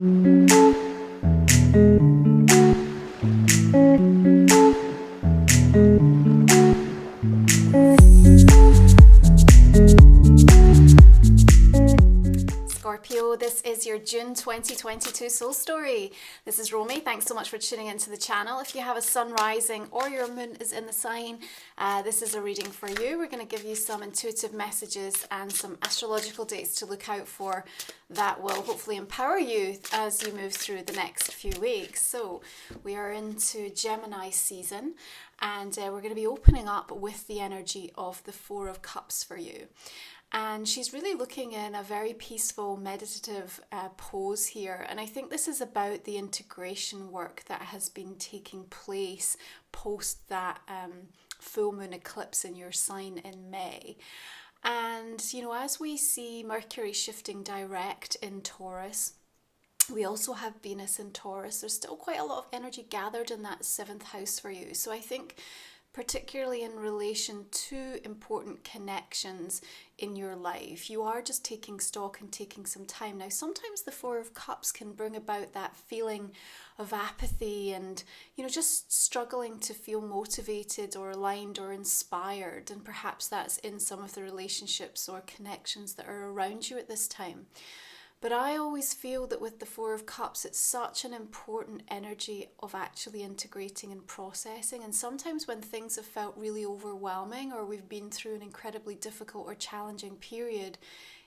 Scorpio, this is your June 2022 soul story. This is Romy. Thanks so much for tuning into the channel. If you have a sun rising or your moon is in the sign, this is a reading for you. We're going to give you some intuitive messages and some astrological dates to look out for that will hopefully empower you as you move through the next few weeks. So we are into Gemini season, and we're going to be opening up with the energy of the Four of Cups for you. And she's really looking in a very peaceful, meditative pose here. And I think this is about the integration work that has been taking place post that full moon eclipse in your sign in May. And, you know, as we see Mercury shifting direct in Taurus, we also have Venus in Taurus. There's still quite a lot of energy gathered in that 7th house for you. So I think particularly in relation to important connections in your life, you are just taking stock and taking some time. Now, sometimes the Four of Cups can bring about that feeling of apathy and, you know, just struggling to feel motivated or aligned or inspired. And perhaps that's in some of the relationships or connections that are around you at this time. But I always feel that with the Four of Cups, it's such an important energy of actually integrating and processing. And sometimes when things have felt really overwhelming or we've been through an incredibly difficult or challenging period,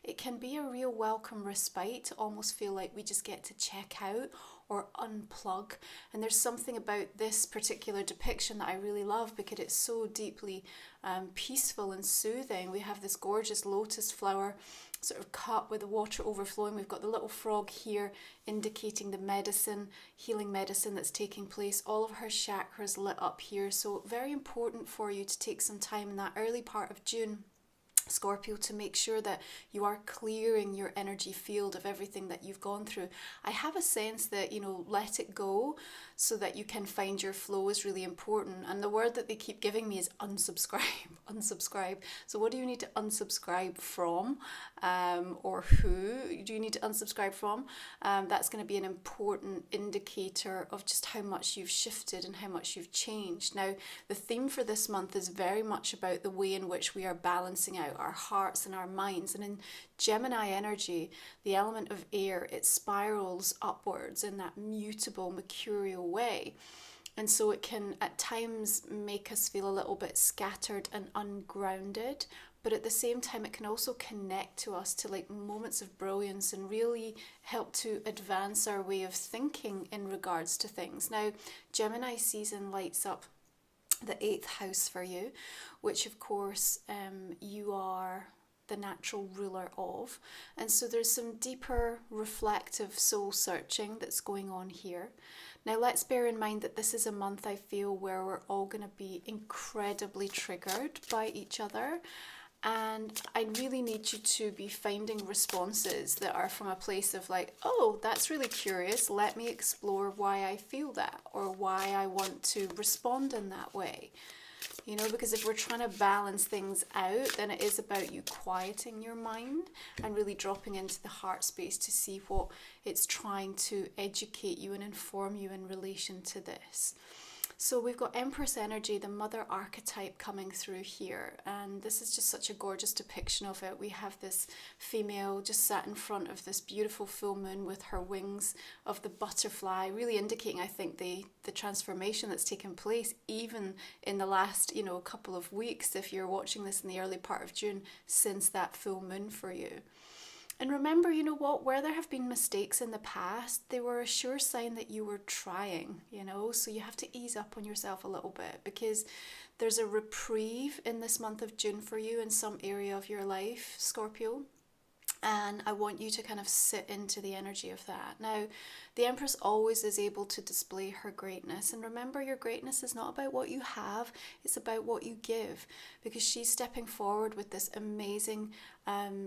it can be a real welcome respite to almost feel like we just get to check out or unplug. And there's something about this particular depiction that I really love because it's so deeply peaceful and soothing. We have this gorgeous lotus flower sort of cup with the water overflowing. We've got the little frog here indicating the medicine, healing medicine that's taking place. All of her chakras lit up here. So very important for you to take some time in that early part of June, Scorpio, to make sure that you are clearing your energy field of everything that you've gone through. I have a sense that, you know, let it go so that you can find your flow is really important. And the word that they keep giving me is unsubscribe, unsubscribe. So what do you need to unsubscribe from? Or who do you need to unsubscribe from? That's going to be an important indicator of just how much you've shifted and how much you've changed. Now, the theme for this month is very much about the way in which we are balancing out our hearts and our minds. And in Gemini energy, the element of air, it spirals upwards in that mutable, mercurial way. And so it can at times make us feel a little bit scattered and ungrounded, but at the same time it can also connect to us to like moments of brilliance and really help to advance our way of thinking in regards to things. Now, Gemini season lights up the 8th house for you, which of course you are the natural ruler of. And so there's some deeper reflective soul searching that's going on here. Now let's bear in mind that this is a month, I feel, where we're all going to be incredibly triggered by each other. And I really need you to be finding responses that are from a place of like, oh, that's really curious. Let me explore why I feel that or why I want to respond in that way. You know, because if we're trying to balance things out, then it is about you quieting your mind and really dropping into the heart space to see what it's trying to educate you and inform you in relation to this. So we've got Empress energy, the mother archetype coming through here. And this is just such a gorgeous depiction of it. We have this female just sat in front of this beautiful full moon with her wings of the butterfly, really indicating, I think, the transformation that's taken place even in the last, you know, couple of weeks, if you're watching this in the early part of June, since that full moon for you. And remember, you know what, where there have been mistakes in the past, they were a sure sign that you were trying, you know, so you have to ease up on yourself a little bit because there's a reprieve in this month of June for you in some area of your life, Scorpio. And I want you to kind of sit into the energy of that. Now, the Empress always is able to display her greatness. And remember, your greatness is not about what you have, it's about what you give. Because she's stepping forward with this amazing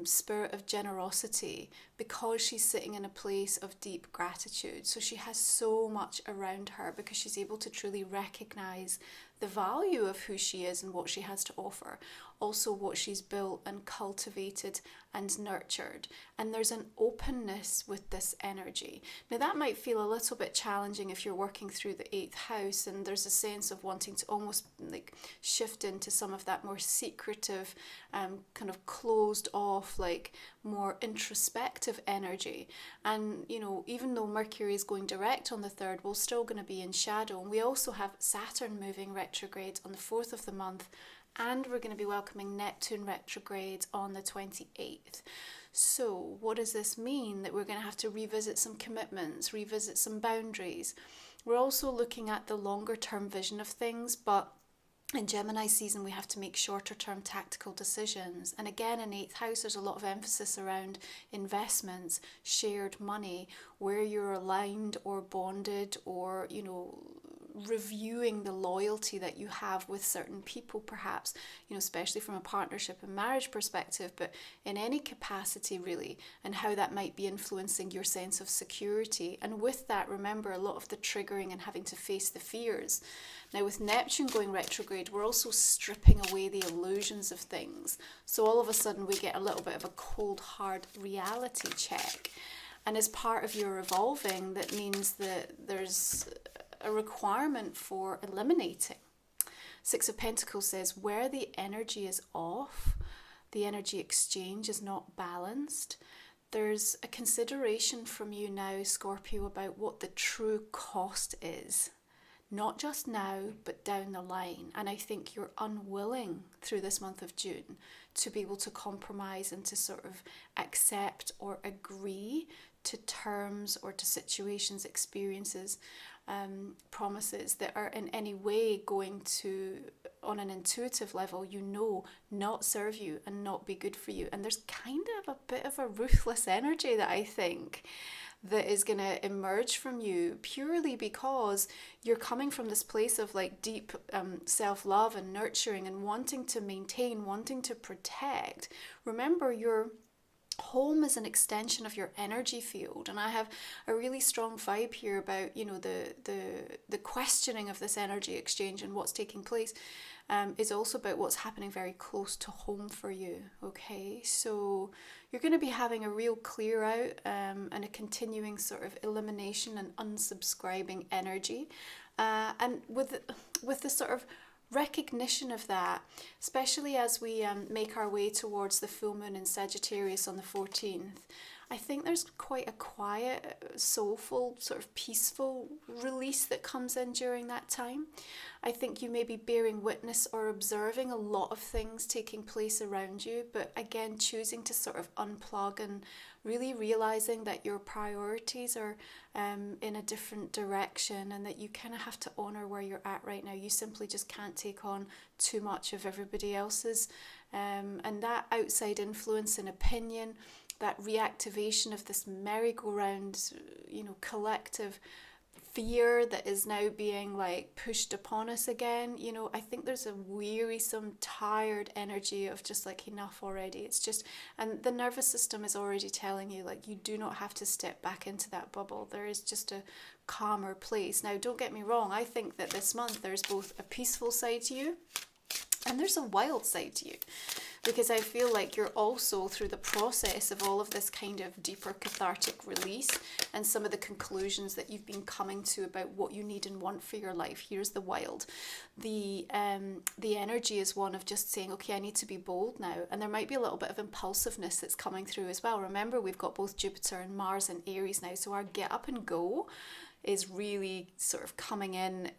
spirit of generosity, because she's sitting in a place of deep gratitude. So she has so much around her because she's able to truly recognize the value of who she is and what she has to offer, also what she's built and cultivated and nurtured. And there's an openness with this energy. Now that might feel a little bit challenging if you're working through the 8th house, and there's a sense of wanting to almost like shift into some of that more secretive, kind of closed off, like more introspective energy. And you know, even though Mercury is going direct on the 3rd, we're still going to be in shadow. And we also have Saturn moving retrograde on the 4th of the month, and we're going to be welcoming Neptune retrograde on the 28th. So what does this mean? That we're going to have to revisit some commitments, revisit some boundaries. We're also looking at the longer term vision of things, but in Gemini season, we have to make shorter term tactical decisions. And again, in 8th house, there's a lot of emphasis around investments, shared money, where you're aligned or bonded, or, you know, reviewing the loyalty that you have with certain people, perhaps, you know, especially from a partnership and marriage perspective, but in any capacity really, and how that might be influencing your sense of security. And with that, remember a lot of the triggering and having to face the fears. Now with Neptune going retrograde, we're also stripping away the illusions of things. So all of a sudden we get a little bit of a cold, hard reality check. And as part of your evolving, that means that there's a requirement for eliminating. 6 of Pentacles says where the energy is off, the energy exchange is not balanced. There's a consideration from you now, Scorpio, about what the true cost is. Not just now, but down the line. And I think you're unwilling through this month of June to be able to compromise and to sort of accept or agree to terms or to situations, experiences, promises that are in any way going to, on an intuitive level, you know, not serve you and not be good for you. And there's kind of a bit of a ruthless energy that I think that is going to emerge from you, purely because you're coming from this place of like deep self-love and nurturing and wanting to maintain, wanting to protect. Remember, your home is an extension of your energy field, and I have a really strong vibe here about, you know, the questioning of this energy exchange and what's taking place is also about what's happening very close to home for you. Okay, so you're going to be having a real clear out and a continuing sort of elimination and unsubscribing energy, and with the sort of recognition of that, especially as we make our way towards the full moon in Sagittarius on the 14th, I think there's quite a quiet, soulful, sort of peaceful release that comes in during that time. I think you may be bearing witness or observing a lot of things taking place around you, but again, choosing to sort of unplug and really realizing that your priorities are in a different direction, and that you kind of have to honor where you're at right now. You simply just can't take on too much of everybody else's, and that outside influence and opinion, that reactivation of this merry-go-round, you know, collective fear that is now being like pushed upon us again. You know, I think there's a wearisome, tired energy of just like enough already. It's just, and the nervous system is already telling you like you do not have to step back into that bubble. There is just a calmer place. Now, don't get me wrong, I think that this month there's both a peaceful side to you and there's a wild side to you, because I feel like you're also through the process of all of this kind of deeper cathartic release and some of the conclusions that you've been coming to about what you need and want for your life. Here's the wild. The energy is one of just saying, okay, I need to be bold now. And there might be a little bit of impulsiveness that's coming through as well. Remember, we've got both Jupiter and Mars in Aries now. So our get up and go is really sort of coming in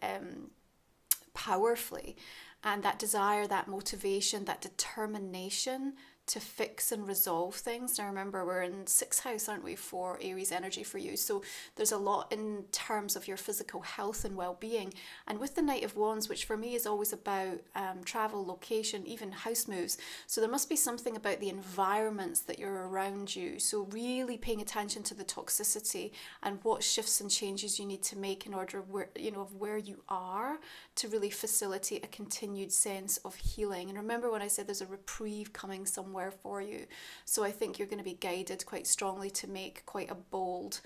powerfully. And that desire, that motivation, that determination to fix and resolve things. Now remember, we're in 6th house, aren't we, for Aries energy for you. So there's a lot in terms of your physical health and well-being. And with the Knight of Wands, which for me is always about travel, location, even house moves. So there must be something about the environments that you're around you. So really paying attention to the toxicity and what shifts and changes you need to make in order, of where you are, to really facilitate a continued sense of healing. And remember when I said there's a reprieve coming somewhere somewhere for you. So I think you're going to be guided quite strongly to make quite a bold,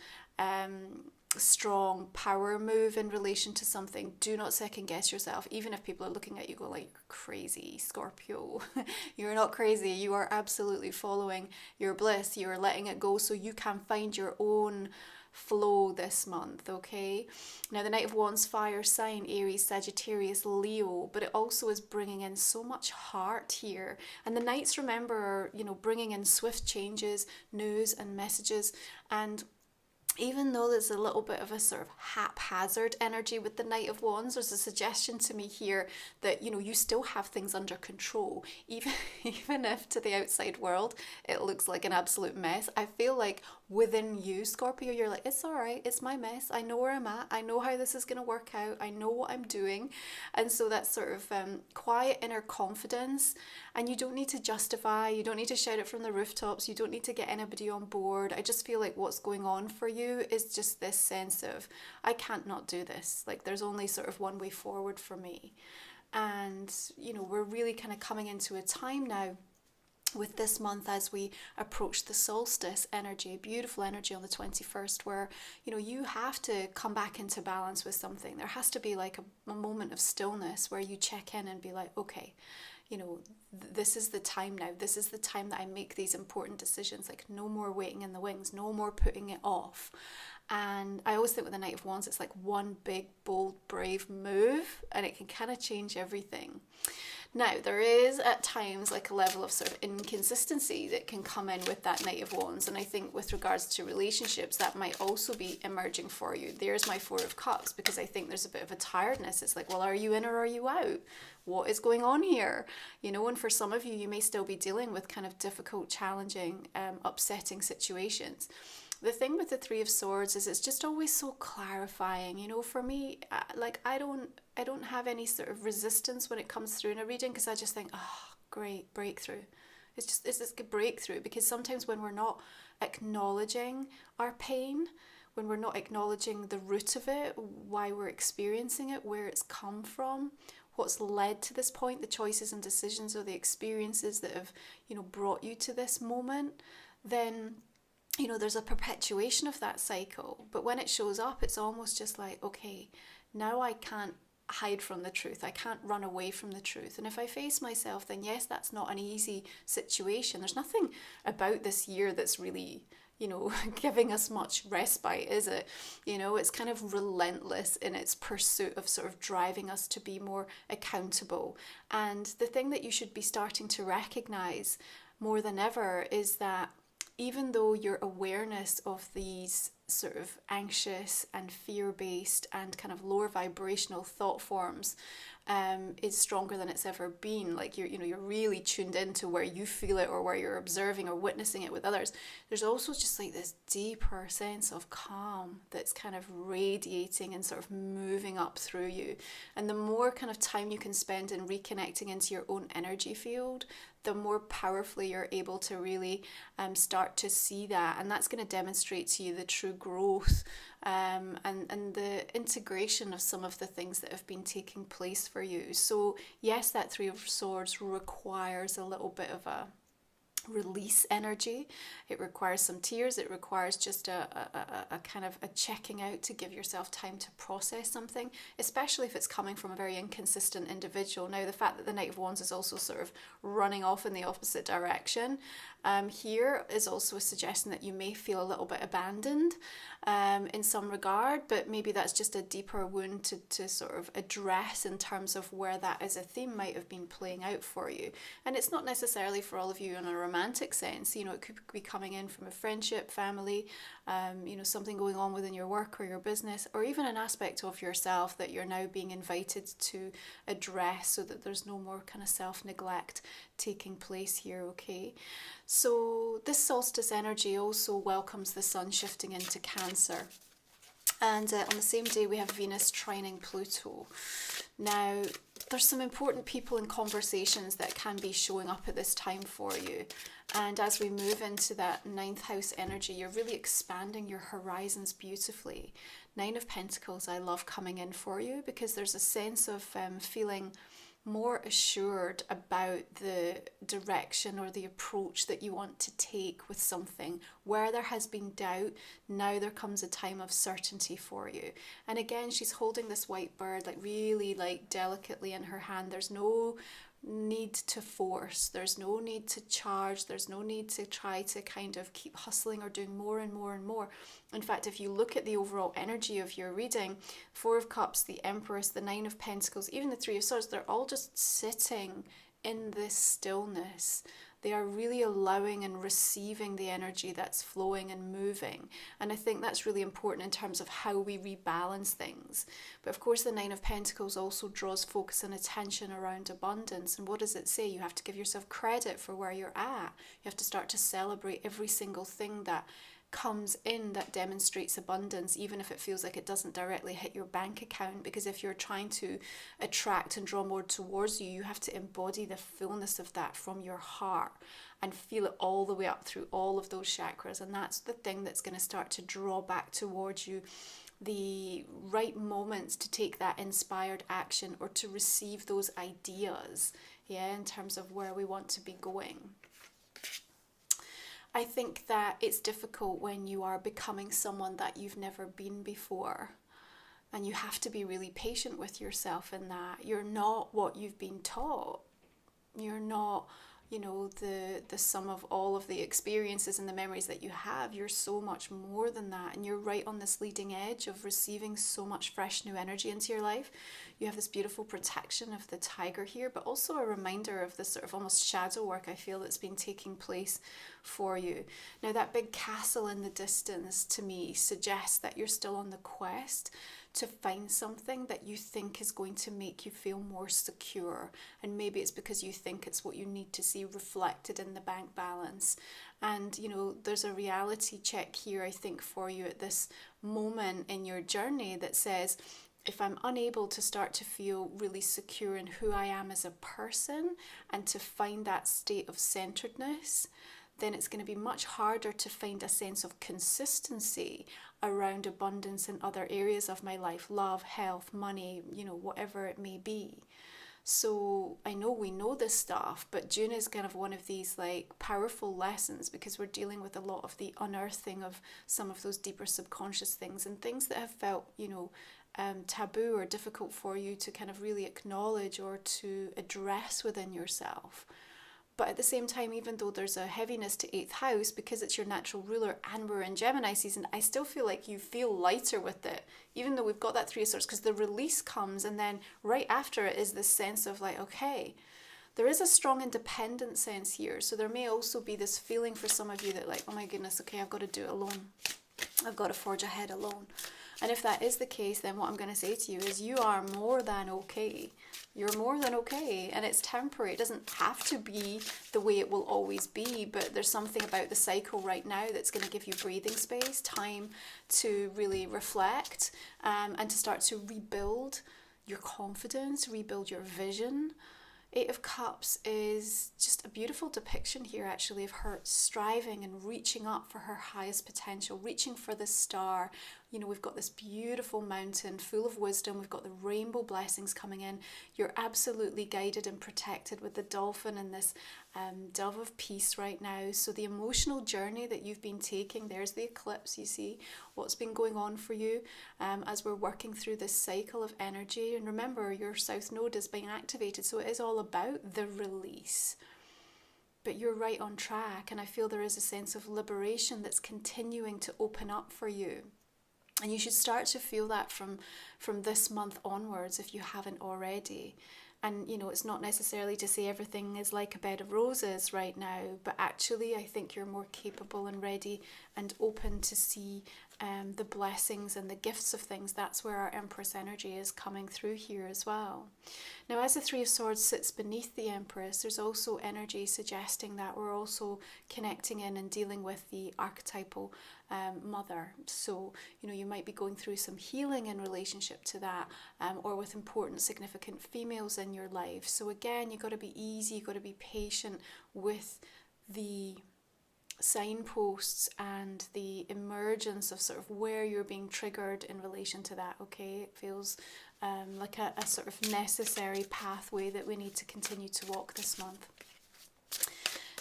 strong power move in relation to something. Do not second guess yourself, even if people are looking at you go like, you're crazy, Scorpio. You're not crazy. You are absolutely following your bliss. You're letting it go so you can find your own flow this month, okay? Now the Knight of Wands, fire sign, Aries, Sagittarius, Leo, but it also is bringing in so much heart here. And the Knights, remember, are, you know, bringing in swift changes, news and messages. And even though there's a little bit of a sort of haphazard energy with the Knight of Wands, there's a suggestion to me here that, you know, you still have things under control, even if to the outside world it looks like an absolute mess. I feel like within you, Scorpio, you're like, it's all right, it's my mess, I know where I'm at, I know how this is going to work out, I know what I'm doing. And so that sort of quiet inner confidence, and you don't need to justify, you don't need to shout it from the rooftops, you don't need to get anybody on board. I just feel like what's going on for you is just this sense of, I can't not do this, like there's only sort of one way forward for me. And you know, we're really kind of coming into a time now with this month as we approach the solstice energy, beautiful energy on the 21st, where, you know, you have to come back into balance with something. There has to be like a moment of stillness where you check in and be like, okay, you know, this is the time now. This is the time that I make these important decisions. Like, no more waiting in the wings, no more putting it off. And I always think with the Knight of Wands, it's like one big, bold, brave move, and it can kind of change everything. Now, there is at times like a level of sort of inconsistency that can come in with that Knight of Wands. And I think with regards to relationships, that might also be emerging for you. There's my Four of Cups, because I think there's a bit of a tiredness. It's like, well, are you in or are you out? What is going on here? You know, and for some of you, you may still be dealing with kind of difficult, challenging, upsetting situations. The thing with the Three of Swords is it's just always so clarifying. You know, for me, like I don't have any sort of resistance when it comes through in a reading, because I just think, oh, great, breakthrough. It's this good breakthrough, because sometimes when we're not acknowledging our pain, when we're not acknowledging the root of it, why we're experiencing it, where it's come from, what's led to this point, the choices and decisions or the experiences that have, you know, brought you to this moment, then, you know, there's a perpetuation of that cycle. But when it shows up, it's almost just like, okay, now I can't hide from the truth. I can't run away from the truth. And if I face myself, then yes, that's not an easy situation. There's nothing about this year that's really, you know, giving us much respite, is it? You know, it's kind of relentless in its pursuit of sort of driving us to be more accountable. And the thing that you should be starting to recognize more than ever is that even though your awareness of these sort of anxious and fear-based and kind of lower vibrational thought forms is stronger than it's ever been, like you're really tuned into where you feel it or where you're observing or witnessing it with others, there's also just like this deeper sense of calm that's kind of radiating and sort of moving up through you. And the more kind of time you can spend in reconnecting into your own energy field, the more powerfully you're able to really start to see that. And that's going to demonstrate to you the true growth and the integration of some of the things that have been taking place for you. So yes, that Three of Swords requires a little bit of a release energy. It requires some tears. It requires just a kind of a checking out to give yourself time to process something, especially if it's coming from a very inconsistent individual. Now, the fact that the Knight of Wands is also sort of running off in the opposite direction here is also a suggestion that you may feel a little bit abandoned in some regard, but maybe that's just a deeper wound to sort of address in terms of where that as a theme might have been playing out for you. And it's not necessarily for all of you in a romantic sense. You know, it could be coming in from a friendship, family, you know, something going on within your work or your business, or even an aspect of yourself that you're now being invited to address, so that there's no more kind of self-neglect taking place here, okay? So this solstice energy also welcomes the sun shifting into Cancer. And on the same day, we have Venus trining Pluto. Now, there's some important people and conversations that can be showing up at this time for you. And as we move into that 9th house energy, you're really expanding your horizons beautifully. 9 of Pentacles, I love coming in for you, because there's a sense of feeling more assured about the direction or the approach that you want to take with something. Where there has been doubt, now there comes a time of certainty for you. And again, she's holding this white bird like really like delicately in her hand. There's no need to force, there's no need to charge, there's no need to try to kind of keep hustling or doing more and more and more. In fact, if you look at the overall energy of your reading, Four of Cups, the Empress, the Nine of Pentacles, even the Three of Swords, they're all just sitting in this stillness. They are really allowing and receiving the energy that's flowing and moving. And I think that's really important in terms of how we rebalance things. But of course, the Nine of Pentacles also draws focus and attention around abundance. And what does it say? You have to give yourself credit for where you're at. You have to start to celebrate every single thing that comes in that demonstrates abundance, even if it feels like it doesn't directly hit your bank account. Because if you're trying to attract and draw more towards you, you have to embody the fullness of that from your heart and feel it all the way up through all of those chakras. And that's the thing that's going to start to draw back towards you the right moments to take that inspired action or to receive those ideas, in terms of where we want to be going. I think that it's difficult when you are becoming someone that you've never been before. And you have to be really patient with yourself in that. You're not what you've been taught. You're not, the sum of all of the experiences and the memories that you have. You're so much more than that. And you're right on this leading edge of receiving so much fresh new energy into your life. You have this beautiful protection of the tiger here, but also a reminder of this sort of almost shadow work I feel that's been taking place for you. Now that big castle in the distance to me suggests that you're still on the quest to find something that you think is going to make you feel more secure. And maybe it's because you think it's what you need to see reflected in the bank balance. And, there's a reality check here, I think, for you at this moment in your journey that says, if I'm unable to start to feel really secure in who I am as a person and to find that state of centeredness, then it's going to be much harder to find a sense of consistency around abundance in other areas of my life, love, health, money, whatever it may be. So I know we know this stuff, but June is kind of one of these like powerful lessons because we're dealing with a lot of the unearthing of some of those deeper subconscious things and things that have felt, taboo or difficult for you to kind of really acknowledge or to address within yourself. But at the same time, even though there's a heaviness to 8th house, because it's your natural ruler and we're in Gemini season, I still feel like you feel lighter with it, even though we've got that 3 of Swords, because the release comes and then right after it is this sense of like, okay, there is a strong independent sense here. So there may also be this feeling for some of you that like, oh my goodness, okay, I've got to do it alone. I've got to forge ahead alone. And if that is the case, then what I'm going to say to you is you are more than okay. You're more than okay, and it's temporary. It doesn't have to be the way it will always be, but there's something about the cycle right now that's going to give you breathing space, time to really reflect, and to start to rebuild your confidence, rebuild your vision. 8 of Cups is just a beautiful depiction here actually of her striving and reaching up for her highest potential, reaching for the star. We've got this beautiful mountain full of wisdom. We've got the rainbow blessings coming in. You're absolutely guided and protected with the dolphin and this dove of peace right now. So the emotional journey that you've been taking, there's the eclipse, you see what's been going on for you as we're working through this cycle of energy. And remember, your South Node is being activated, so it is all about the release. But you're right on track, and I feel there is a sense of liberation that's continuing to open up for you. And you should start to feel that from this month onwards if you haven't already. And, it's not necessarily to say everything is like a bed of roses right now, but actually I think you're more capable and ready and open to see the blessings and the gifts of things. That's where our Empress energy is coming through here as well. Now, as the 3 of Swords sits beneath the Empress, there's also energy suggesting that we're also connecting in and dealing with the archetypal mother. So, you might be going through some healing in relationship to that, or with important, significant females in your life. So again, you've got to be easy, you've got to be patient with the signposts and the emergence of sort of where you're being triggered in relation to that, okay? It feels like a sort of necessary pathway that we need to continue to walk this month.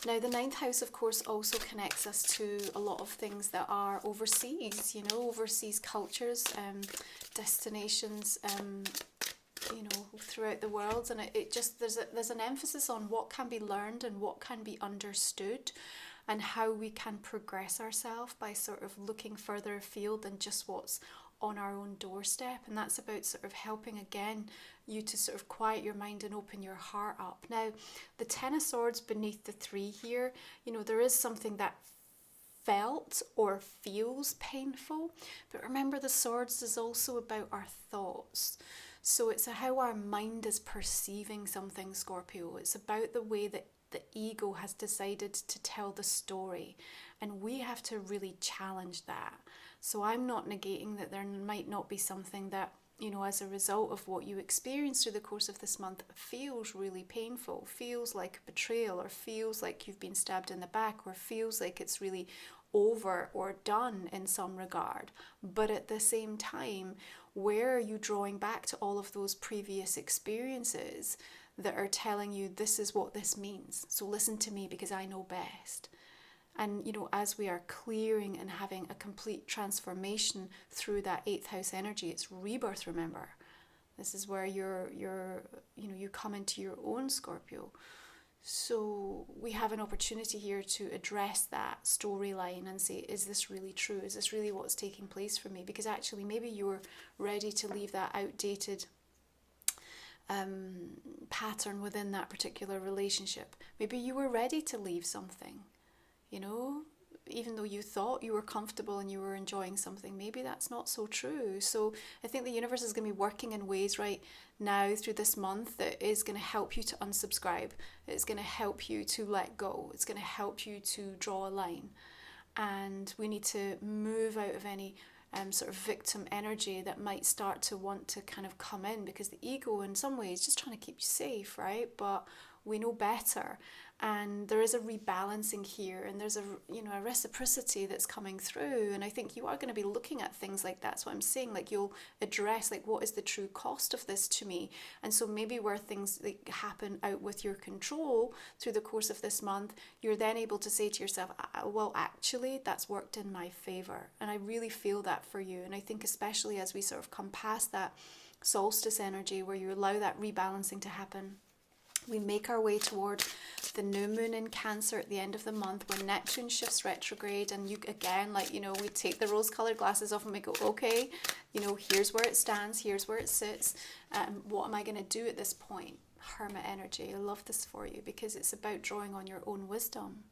Now, the ninth house, of course, also connects us to a lot of things that are overseas, you know, overseas cultures, destinations, you know, throughout the world. And it just, there's an emphasis on what can be learned and what can be understood, and how we can progress ourselves by sort of looking further afield than just what's on our own doorstep. And that's about sort of helping, again, you to sort of quiet your mind and open your heart up. Now, the Ten of Swords beneath the 3 here, you know, there is something that felt or feels painful, but remember, the swords is also about our thoughts. So it's how our mind is perceiving something, Scorpio. It's about the way that the ego has decided to tell the story, and we have to really challenge that. So I'm not negating that there might not be something that, you know, as a result of what you experience through the course of this month, feels really painful, feels like a betrayal, or feels like you've been stabbed in the back, or feels like it's really over or done in some regard. But at the same time, where are you drawing back to all of those previous experiences that are telling you this is what this means? So listen to me because I know best. And, you know, as we are clearing and having a complete transformation through that 8th house energy, it's rebirth, remember. This is where you come into your own, Scorpio. So we have an opportunity here to address that storyline and say, is this really true? Is this really what's taking place for me? Because actually maybe you're ready to leave that outdated pattern within that particular relationship. Maybe you were ready to leave something, you know, even though you thought you were comfortable and you were enjoying something. Maybe that's not so true. So I think the universe is going to be working in ways right now through this month that is going to help you to unsubscribe. It's going to help you to let go. It's going to help you to draw a line. And we need to move out of any sort of victim energy that might start to want to kind of come in, because the ego in some ways is just trying to keep you safe, right? But we know better, and there is a rebalancing here, and there's a reciprocity that's coming through. And I think you are going to be looking at things like that. So I'm saying, like, you'll address, like, what is the true cost of this to me? And so maybe where things like happen out with your control through the course of this month, you're then able to say to yourself, well, actually that's worked in my favor. And I really feel that for you. And I think especially as we sort of come past that solstice energy where you allow that rebalancing to happen, we make our way toward the new moon in Cancer at the end of the month, when Neptune shifts retrograde. And you, again, like, you know, we take the rose-colored glasses off and we go, okay, you know, here's where it stands, here's where it sits. What am I going to do at this point? Hermit energy. I love this for you because it's about drawing on your own wisdom.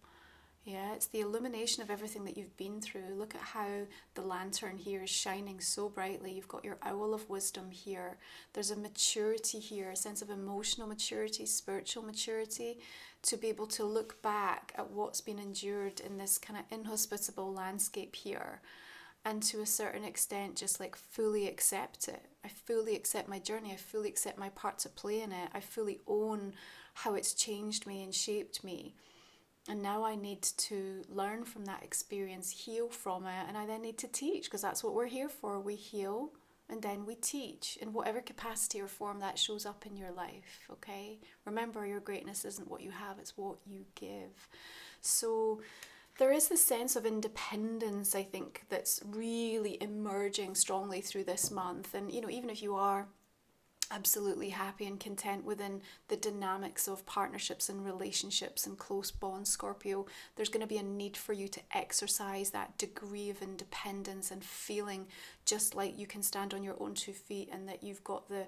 Yeah, it's the illumination of everything that you've been through. Look at how the lantern here is shining so brightly. You've got your owl of wisdom here. There's a maturity here, a sense of emotional maturity, spiritual maturity, to be able to look back at what's been endured in this kind of inhospitable landscape here, and to a certain extent just like fully accept it. I fully accept my journey. I fully accept my part to play in it. I fully own how it's changed me and shaped me. And now I need to learn from that experience, heal from it, and I then need to teach, because that's what we're here for. We heal and then we teach in whatever capacity or form that shows up in your life, okay? Remember, your greatness isn't what you have, it's what you give. So there is this sense of independence, I think, that's really emerging strongly through this month. And, you know, even if you are absolutely happy and content within the dynamics of partnerships and relationships and close bonds, Scorpio, there's going to be a need for you to exercise that degree of independence and feeling just like you can stand on your own 2 feet, and that you've got the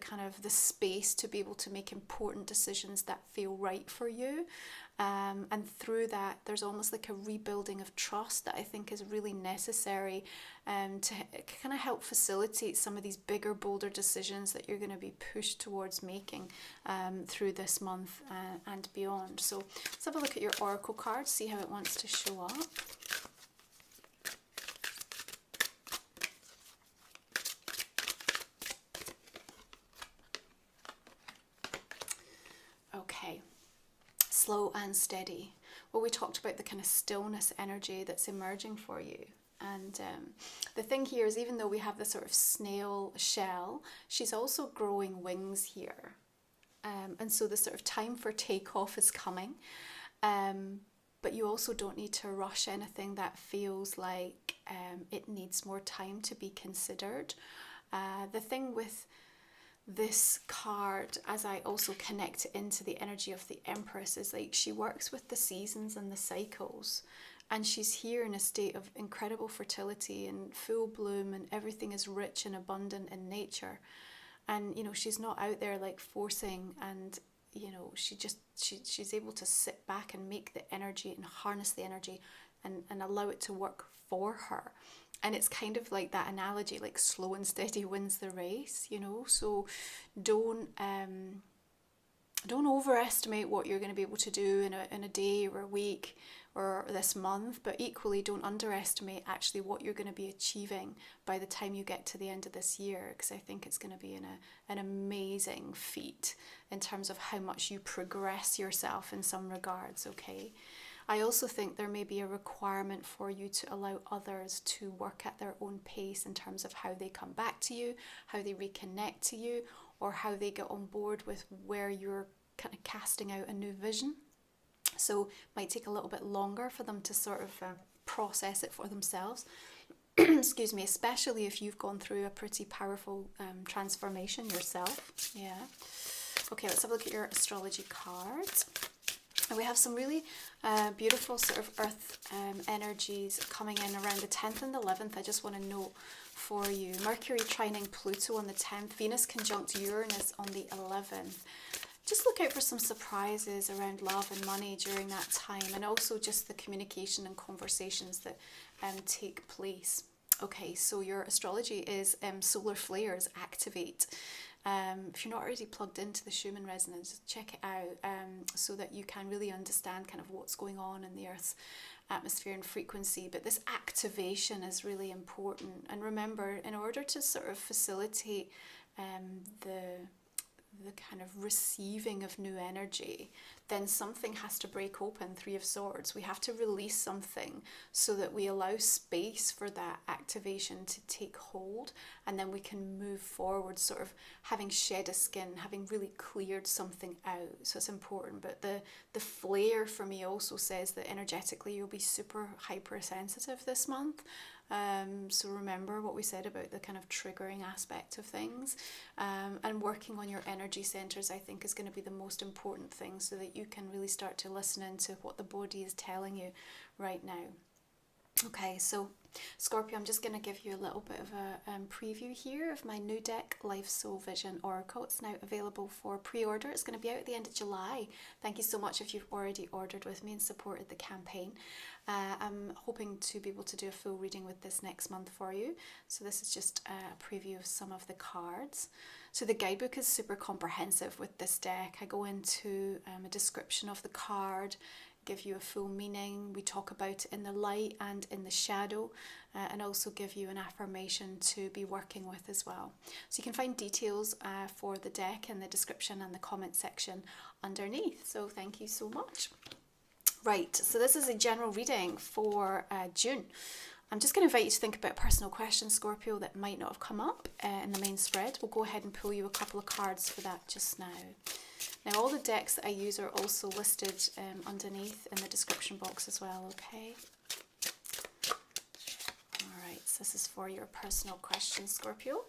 kind of the space to be able to make important decisions that feel right for you. And through that, there's almost like a rebuilding of trust that I think is really necessary to kind of help facilitate some of these bigger, bolder decisions that you're going to be pushed towards making through this month and beyond. So let's have a look at your oracle cards, see how it wants to show up. Okay. Slow and steady. well, we talked about the kind of stillness energy that's emerging for you. And the thing here is, even though we have this sort of snail shell, she's also growing wings here. And so the sort of time for takeoff is coming. But you also don't need to rush anything that feels like it needs more time to be considered. The thing with this card, as I also connect it into the energy of the Empress, is like she works with the seasons and the cycles. And she's here in a state of incredible fertility and full bloom, and everything is rich and abundant in nature. And, you know, she's not out there like forcing, and, you know, she's able to sit back and make the energy and harness the energy and allow it to work for her. And it's kind of like that analogy, like slow and steady wins the race, you know. So don't overestimate what you're going to be able to do in a day or a week or this month, but equally don't underestimate actually what you're going to be achieving by the time you get to the end of this year, because I think it's going to be an amazing feat in terms of how much you progress yourself in some regards, okay? I also think there may be a requirement for you to allow others to work at their own pace in terms of how they come back to you, how they reconnect to you, or how they get on board with where you're kind of casting out a new vision. So it might take a little bit longer for them to sort of process it for themselves. Excuse me, especially if you've gone through a pretty powerful transformation yourself. Yeah. Okay, let's have a look at your astrology cards. And we have some really beautiful sort of earth energies coming in around the 10th and the 11th. I just want to note for you. Mercury trining Pluto on the 10th. Venus conjunct Uranus on the 11th. Just look out for some surprises around love and money during that time, and also just the communication and conversations that take place. Okay, so your astrology is solar flares activate. If you're not already plugged into the Schumann resonance, check it out so that you can really understand kind of what's going on in the Earth's atmosphere and frequency. But this activation is really important. And remember, in order to sort of facilitate the kind of receiving of new energy, then something has to break open. Three of Swords. We have to release something so that we allow space for that activation to take hold, and then we can move forward, sort of having shed a skin, having really cleared something out. So it's important. But the flare for me also says that energetically you'll be super hypersensitive this month. So remember what we said about the kind of triggering aspect of things, and working on your energy centers, I think, is going to be the most important thing, so that you can really start to listen into what the body is telling you right now. Okay, so Scorpio, I'm just going to give you a little bit of a preview here of my new deck, Life Soul Vision Oracle. It's now available for pre-order. It's going to be out at the end of July. Thank you so much if you've already ordered with me and supported the campaign. I'm hoping to be able to do a full reading with this next month for you. So this is just a preview of some of the cards. So the guidebook is super comprehensive with this deck. I go into a description of the card, give you a full meaning. We talk about it in the light and in the shadow, and also give you an affirmation to be working with as well. So you can find details for the deck in the description and the comment section underneath. So thank you so much. Right, so this is a general reading for June. I'm just going to invite you to think about personal questions, Scorpio, that might not have come up in the main spread. We'll go ahead and pull you a couple of cards for that just now. Now, all the decks that I use are also listed underneath in the description box as well, okay? Alright, so this is for your personal questions, Scorpio.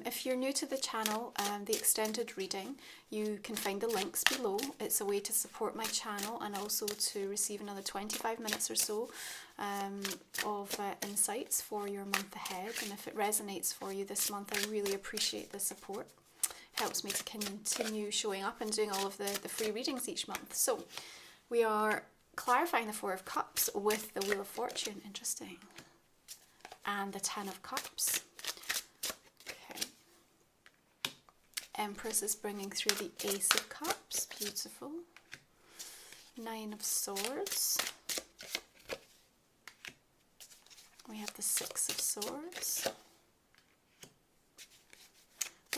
If you're new to the channel, the extended reading, you can find the links below. It's a way to support my channel and also to receive another 25 minutes or so of insights for your month ahead. And if it resonates for you this month, I really appreciate the support. Helps me to continue showing up and doing all of the free readings each month. So we are clarifying the Four of Cups with the Wheel of Fortune. Interesting. And the Ten of Cups. Empress is bringing through the Ace of Cups. Beautiful. Nine of Swords. We have the Six of Swords.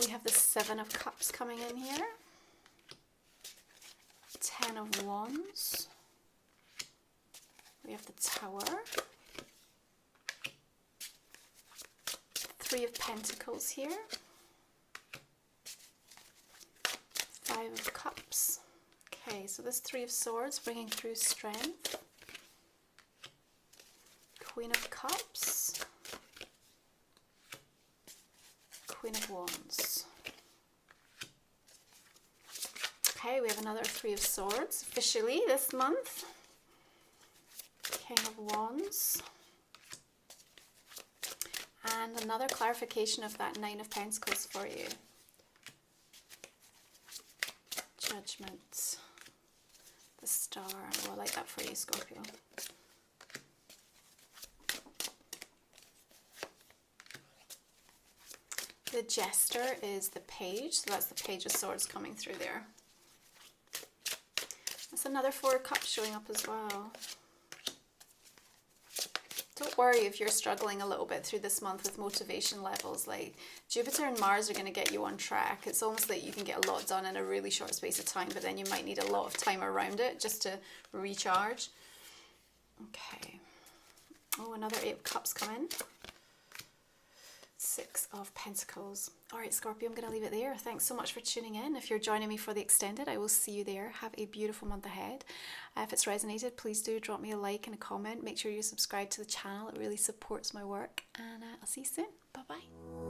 We have the Seven of Cups coming in here. Ten of Wands. We have the Tower. Three of Pentacles here. Five of Cups. Okay, so this Three of Swords bringing through strength. Queen of Cups. Queen of Wands. Okay, we have another Three of Swords officially this month. King of Wands. And another clarification of that Nine of Pentacles for you. Judgment. The Star. Oh, I like that for you, Scorpio. The Jester is the Page, so that's the Page of Swords coming through there. That's another Four of Cups showing up as well. Don't worry if you're struggling a little bit through this month with motivation levels. Like Jupiter and Mars are going to get you on track. It's almost like you can get a lot done in a really short space of time, but then you might need a lot of time around it just to recharge. Okay. Oh, another Eight of Cups come in. Six of Pentacles. All right, Scorpio, I'm going to leave it there. Thanks so much for tuning in. If you're joining me for the extended, I will see you there. Have a beautiful month ahead. If it's resonated, please do drop me a like and a comment. Make sure you subscribe to the channel. It really supports my work. And I'll see you soon. Bye-bye.